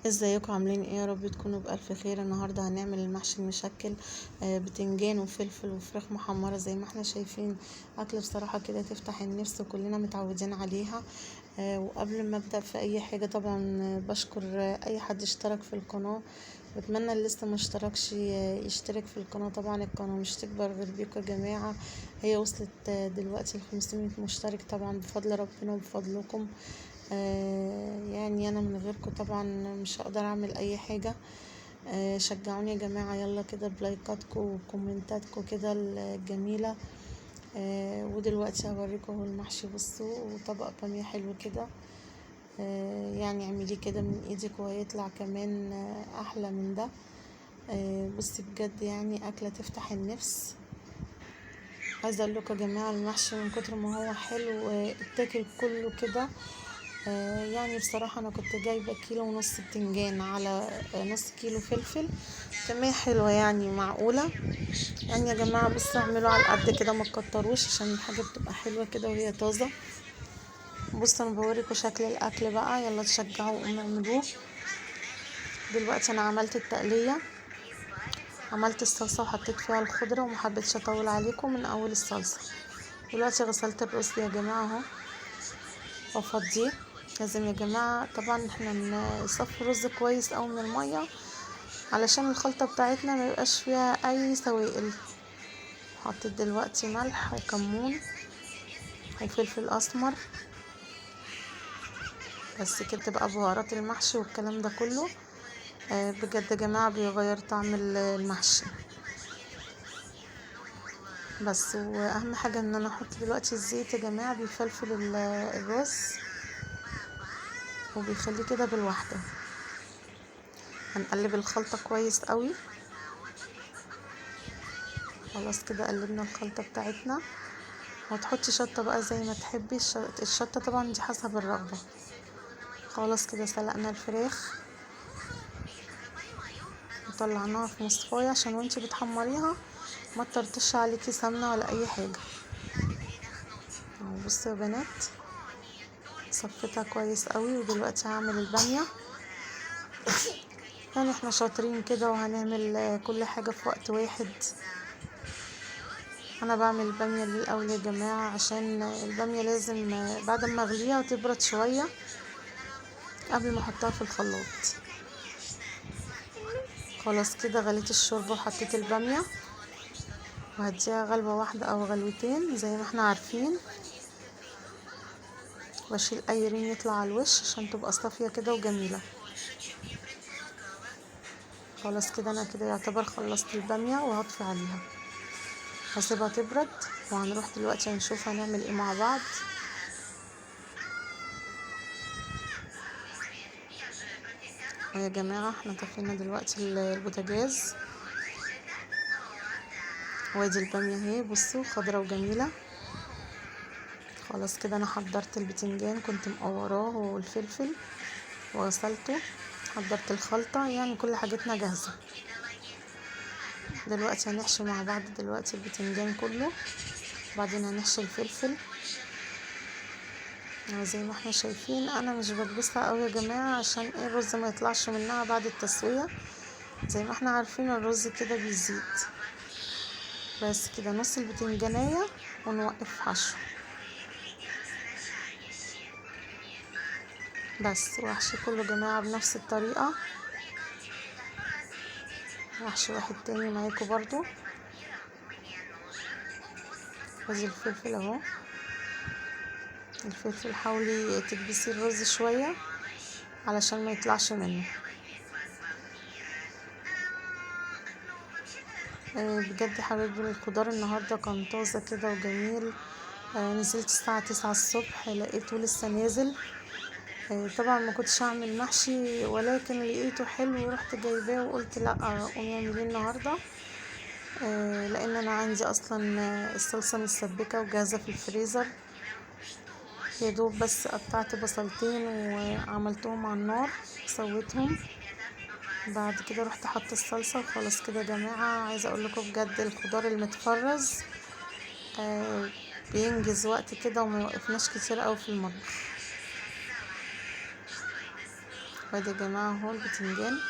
ازيكم عاملين ايه؟ يا رب تكونوا بألف خير. النهارده هنعمل المحشي المشكل، بتنجان وفلفل وفراخ محمرة زي ما احنا شايفين. اكل بصراحة كده تفتح النفس وكلنا متعودين عليها. وقبل ما ابدأ في اي حاجة طبعا بشكر اي حد اشترك في القناة. بتمنى اللي لسه ما اشتركش يشترك في القناة. طبعا القناة مش تكبر غير بيكم يا جماعة. هي وصلت دلوقتي ل500 مشترك، طبعا بفضل ربنا وبفضلكم. يعني انا من غيركم طبعا مش هقدر اعمل اي حاجة. شجعوني يا جماعة، يلا كده بلايكاتكم وكومنتاتكم كده الجميلة. ودلوقتي هوريكم هو المحشي. بصوا، وطبق بامية حلو كده. يعني اعمليه كده من ايدك وهيطلع كمان احلى من ده. بصي بجد يعني اكلة تفتح النفس. عايزه اقول لكم يا جماعه، المحشي من كتر ما هو حلو اتاكل كله كده. يعني بصراحه انا كنت جايبه 1.5 كيلو بتنجان على نص كيلو فلفل. كميه حلوه يعني معقوله. يعني يا جماعه بصوا، اعملوا على قد كده، ما تكتروش عشان الحاجه بتبقى حلوه كده وهي طازه. بصوا انا بوريكم شكل الاكل بقى، يلا تشجعوا وقوموا اعملوه. دلوقتي انا عملت التقليه، عملت الصلصه وحطيت فيها الخضره ومحبتش اطول عليكم من اول الصلصه. دلوقتي غسلت الرز يا جماعه اهو وافضيه. لازم يا جماعه طبعا احنا نصفي الرز كويس اوي من الميه علشان الخلطه بتاعتنا ما يبقاش فيها اي سوائل. حطيت دلوقتي ملح وكمون وفلفل اسمر، بس كده تبقى بهارات المحشي والكلام ده كله. بجد يا جماعه بيغير طعم المحشي. بس واهم حاجه ان انا احط دلوقتي الزيت يا جماعه، بيفلفل الرز وبيخليه كده بالواحده. هنقلب الخلطه كويس قوي. خلاص كده قلبنا الخلطه بتاعتنا. وتحطي شطه بقى زي ما تحبي. الشطه طبعا دي حسب الرغبه. خلاص كده سلقنا الفراخ وطلعناها في مصفايه عشان وانتي بتحمريها ما تطرطش عليكي سمنه ولا اي حاجه. بصوا يا بنات، صفيتها كويس قوي. ودلوقتي هعمل الباميه. يعني احنا شاطرين كده وهنعمل كل حاجه في وقت واحد. انا بعمل الباميه دي الاول يا جماعه عشان الباميه لازم بعد ما اغليها تبرد شويه قبل ما احطها في الخلاط. خلاص كده غليت الشوربه وحطيت الباميه وهديها غلوه واحده او غلوتين زي ما احنا عارفين، واشيل اي ريم يطلع على الوش عشان تبقى صافيه كده وجميله. خلاص كده انا كده يعتبر خلصت الباميه وهطفي عليها، هسيبها تبرد وهنروح دلوقتي هنشوف هنعمل ايه مع بعض. ويا جماعه احنا طفينا دلوقتي البوتاجاز، وادي الباميه اهي بصوا خضرة وجميله. خلاص كده انا حضرت البتنجان، كنت مقوراه والفلفل وغسلته. حضرت الخلطه، يعني كل حاجتنا جاهزه. دلوقتي هنحشي مع بعض دلوقتي البتنجان كله، وبعدين هنحشي الفلفل. زي ما احنا شايفين انا مش بكبسها قوي يا جماعه عشان ايه الرز ما يطلعش منها بعد التسويه. زي ما احنا عارفين الرز كده بيزيد. بس كده نص البتنجانية ونوقف حشو بس. واحشي كله جماعة بنفس الطريقة. واحشي واحد تاني معاكم برضو. وادي الفلفل اهو. الفلفل حاولي تكبسي الرز شوية علشان ما يطلعش منه. بجد حبايبي الخضار النهاردة كان طازة كده وجميل. نزلت الساعة 9 الصبح لقيته لسه نازل. طبعا ما كنتش هعمل محشي ولكن لقيته حلو ورحت جايباه وقلت لا قومي اعمليه النهارده. لان انا عندي اصلا الصلصه متسبكه وجاهزه في الفريزر. يا دوب بس قطعت بصلتين وعملتهم على النار وسويتهم. بعد كده رحت حط الصلصه وخلاص كده يا جماعه. عايزه اقول لكم بجد الخضار المتفرز بينجز وقت كده وما يوقفناش كتير قوي في المطبخ. وادي يا جماعة اهو البتنجان.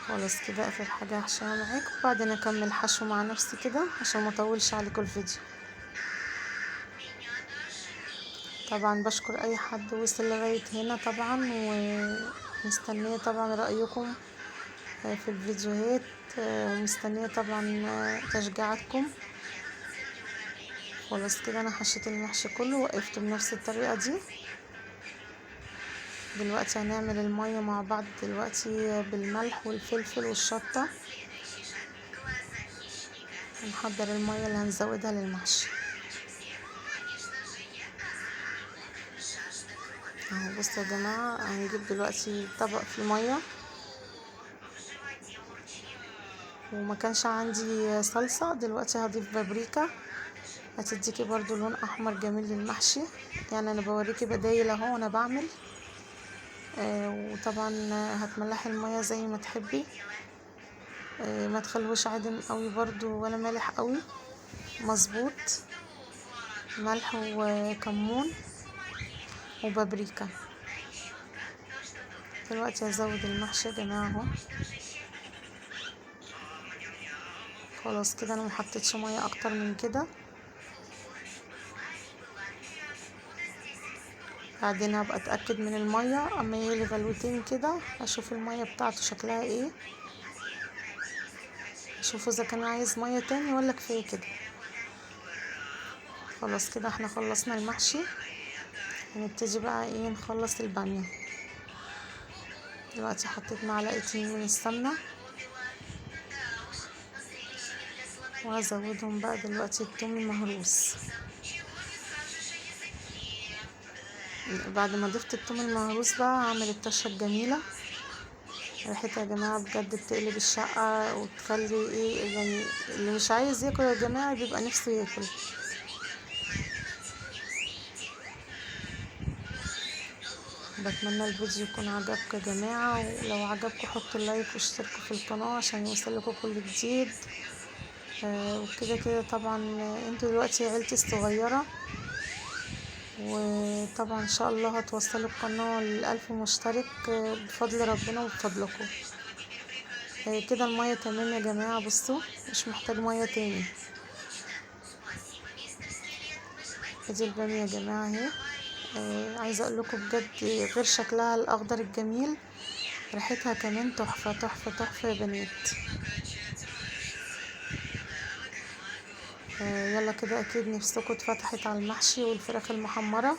خلاص كده اخر حاجة هحشيها معاكم، وبعدين اكمل حشو مع نفسي كده عشان مطولش عليكم الفيديو. طبعا بشكر اي حد وصل لغاية هنا طبعا، ومستنية طبعا رأيكم في الفيديوهات، ومستنية طبعا تشجيعاتكم. خلاص كده انا حشيت المحشي كله، وقفته بنفس الطريقة دي. دلوقتي هنعمل المية مع بعض دلوقتي بالملح والفلفل والشطة. هنحضر المية اللي هنزودها للمحشي اهو. بصوا يا جماعة، هنجيب دلوقتي طبق فيه مية، وما كانش عندي صلصة. دلوقتي هضيف بابريكا، هتديكي برضو لون احمر جميل للمحشي. يعني انا بوريكي بدايل اهو وانا بعمل. وطبعا هتملحي المية زي ما تحبي، ما تخلوش عادم قوي برضو ولا مالح قوي، مظبوط. ملح وكمون وبابريكا. دلوقتي هزود المحشي يا جماعة اهو. خلاص كده انا محطتش مية اكتر من كده. بعدين هبقى اتأكد من المية، اما يغلي غلوتين كده اشوف المية بتاعته شكلها ايه، اشوف اذا كان عايز مية تاني ولا كفاية كده. خلاص كده احنا خلصنا المحشي. هنبتدي بقى ايه، نخلص البامية. دلوقتي حطيت معلقتين من السمنة، وهزودهم بقى دلوقتي الثوم المهروس. بعد ما ضفت الثوم المهروس بقى هعمل الطشة الجميلة. ريحتها يا جماعة بجد بتقلب الشقة وتخلي ايه، يعني اللي مش عايز ياكل يا جماعة بيبقى نفسه ياكل. بتمنى الفيديو يكون عجبكم يا جماعة، ولو عجبكم حطوا لايك واشتركوا في القناة عشان يوصلكوا كل جديد. وكده كده طبعا انتوا دلوقتي عيلتي الصغيرة، وطبعا ان شاء الله هتوصلوا القناة ل1000 مشترك بفضل ربنا وبفضلكم. كده المية تمام يا جماعة. بصوا مش محتاج مية تاني. ادي البامية يا جماعة اهي. عايزة اقول لكم بجد غير شكلها الاخضر الجميل، ريحتها كمان تحفة تحفة تحفة يا بنات. يلا كده اكيد نفسكم اتفتحت على المحشي والفراخ المحمرة.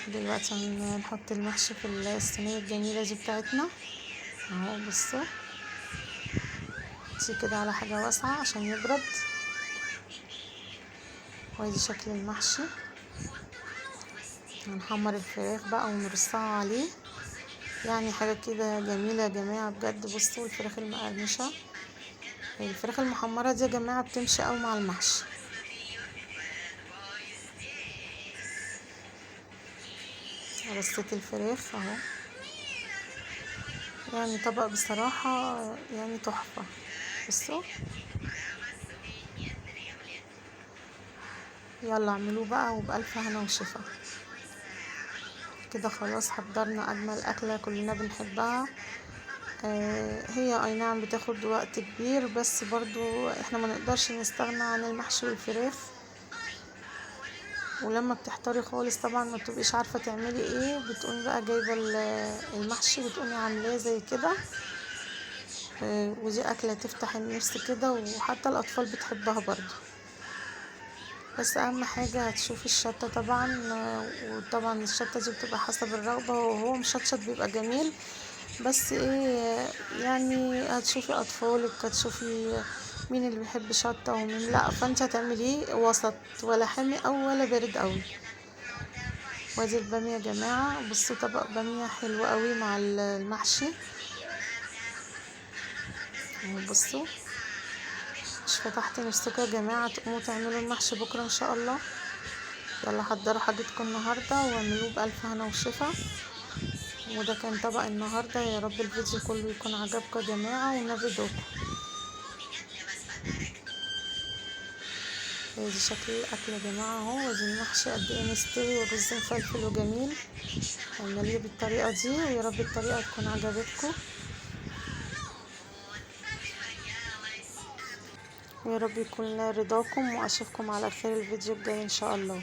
دلوقتي هنحط المحشي في الصينية الجميلة دي بتاعتنا اهو. بصوا دي كده على حاجة واسعة عشان يبرد. وادي شكل المحشي. هنحمر الفراخ بقى ونرصها عليه، يعني حاجة كده جميلة يا جماعة بجد. بصوا الفراخ المقرمشة، الفراخ المحمرة دي يا جماعة بتمشي قوي مع المحشي. رصيت الفراخ اهو، يعني طبق بصراحة يعني تحفة. بصوا يلا اعملوه بقى وبألف هنا وشفا. كده خلاص حضرنا اجمل اكلة كلنا بنحبها. هي اي نعم بتاخد وقت كبير، بس برضو احنا ما نقدرش نستغنى عن المحشي والفراخ. ولما بتحتاري خالص طبعا ما بتبقيش عارفة تعملي ايه، بتقومي بقى جايبة المحشي بتقومي عاملاه زي كده. ودي اكلة تفتح النفس كده، وحتى الاطفال بتحبها برضو. بس اهم حاجة هتشوفي الشطة طبعا، وطبعا الشطة دي بتبقى حسب الرغبة، وهو مشطشط بيبقى جميل. بس ايه، يعني هتشوفي اطفالك، هتشوفي مين اللي بيحب شطة ومين لا، فانت هتعمليه وسط، ولا حامي او ولا بارد قوي. وادي البامية يا جماعة. بصوا طبق بامية حلو قوي مع المحشي. بصوا مش فتحت نفسكم يا جماعة تقوموا تعملوا المحشي بكرة ان شاء الله؟ يلا حضروا حاجتكم النهاردة واعملوه بألف هنا وشفا. وده كان طبق النهاردة. يا رب الفيديو كله يكون عجبكم يا جماعة، ونبي دوقوا. دي شكل الاكل يا جماعه اهو، ودي المحشي قد ايه مستوي والرز مفلفل وجميل. اعمليه بالطريقه دي، ويا رب الطريقه تكون عجبتكم، ويا رب يكون رضاكم، واشوفكم على خير الفيديو الجاي ان شاء الله.